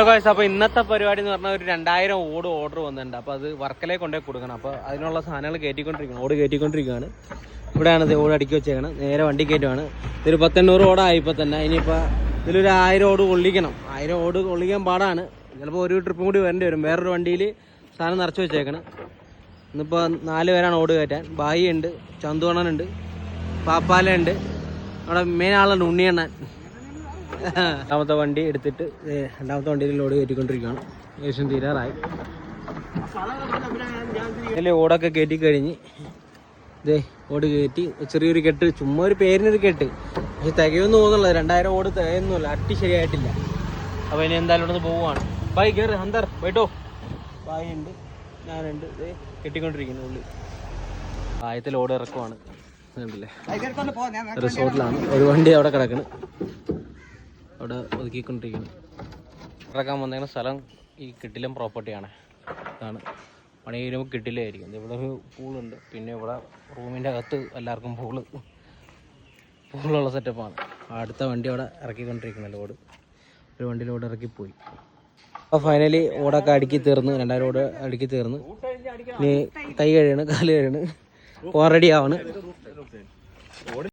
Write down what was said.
അപ്പോൾ ഇന്നത്തെ പരിപാടി എന്ന് പറഞ്ഞാൽ ഒരു 2000 ഓട് ഓർഡർ വന്നിട്ടുണ്ട്. അപ്പോൾ അത് വർക്കലേക്ക് കൊണ്ടുപോയി കൊടുക്കണം. അപ്പോൾ അതിനുള്ള സാധനങ്ങൾ കയറ്റിക്കൊണ്ടിരിക്കണം, ഓട് കയറ്റിക്കൊണ്ടിരിക്കുകയാണ്. ഇവിടെയാണ് ഇത് ഓട് അടുക്കി വെച്ചേക്കണം. നേരെ വണ്ടി കയറ്റുവാണ്. ഇതൊരു 1800 ഓടായി ഇപ്പോൾ തന്നെ. ഇനിയിപ്പോൾ ഇതിലൊരു 1000 ഓട് കൊള്ളിക്കണം. 1000 ഓട് കൊള്ളിക്കാൻ പാടാണ്. ചിലപ്പോൾ ഒരു ട്രിപ്പും കൂടി വരേണ്ടി വരും. വേറൊരു വണ്ടിയിൽ സാധനം നിറച്ച് വെച്ചേക്കണം. ഇന്നിപ്പോൾ 4 പേരാണ് ഓട് കയറ്റാൻ. ബായി ഉണ്ട്, ചന്തുവണ്ണനുണ്ട്, പാപ്പാലുണ്ട്, അവിടെ മെയിൻ ആളുണ്ട് ഉണ്ണിയണ്ണൻ. രണ്ടാമത്തെ വണ്ടി എടുത്തിട്ട് രണ്ടാമത്തെ വണ്ടിയിൽ ലോഡ് കയറ്റിക്കൊണ്ടിരിക്കുകയാണ്. ഏകദേശം തീരാറായി. ഇതിൽ ഓടൊക്കെ കയറ്റി കഴിഞ്ഞ് ഇതേ ഓട് കയറ്റി ചെറിയൊരു കെട്ട്, ചുമ്മാ ഒരു പേരിനൊരു കെട്ട്, പക്ഷെ തികയൊന്നും തോന്നുന്നില്ല. 2000 ഓട് തികയൊന്നുമില്ല, അട്ടി ശരിയായിട്ടില്ല. അപ്പോൾ ഇനി എന്തായാലും ഇവിടെ നിന്ന് പോവുകയാണ്. ബായ് കയറി അന്തർ പോയിട്ടോ. ബായ് ഉണ്ട്, ഞാനുണ്ട്. ഇതേ കെട്ടിക്കൊണ്ടിരിക്കുന്നു ഉള്ളിൽ. ആയത്തിൽ ഓട് ഇറക്കുവാണ്. റിസോർട്ടിലാണ് ഒരു വണ്ടി അവിടെ കിടക്കണം, അവിടെ ഒതുക്കിക്കൊണ്ടിരിക്കുന്നു. ഇറക്കാൻ വന്നേക്കുന്ന സ്ഥലം ഈ കിട്ടിലം പ്രോപ്പർട്ടിയാണ്. ഇതാണ് പണി കഴിയുമ്പോൾ കിട്ടിലായിരിക്കും. ഇവിടെ ഒരു പൂളുണ്ട്, പിന്നെ ഇവിടെ റൂമിൻ്റെ അകത്ത് എല്ലാവർക്കും പൂളുള്ള സെറ്റപ്പാണ്. അടുത്ത വണ്ടി അവിടെ ഇറക്കിക്കൊണ്ടിരിക്കുന്ന ലോഡ്, ഒരു വണ്ടി ലോഡ് ഇറക്കിപ്പോയി. അപ്പോൾ ഫൈനലി ഓടൊക്കെ അടുക്കി തീർന്ന്, 2000 ഓട് അടുക്കി തീർന്ന്. ഇനി കൈ കഴിയാണ്, കാല് കഴിയാണ്, പോകാൻ റെഡി ആവാണ്.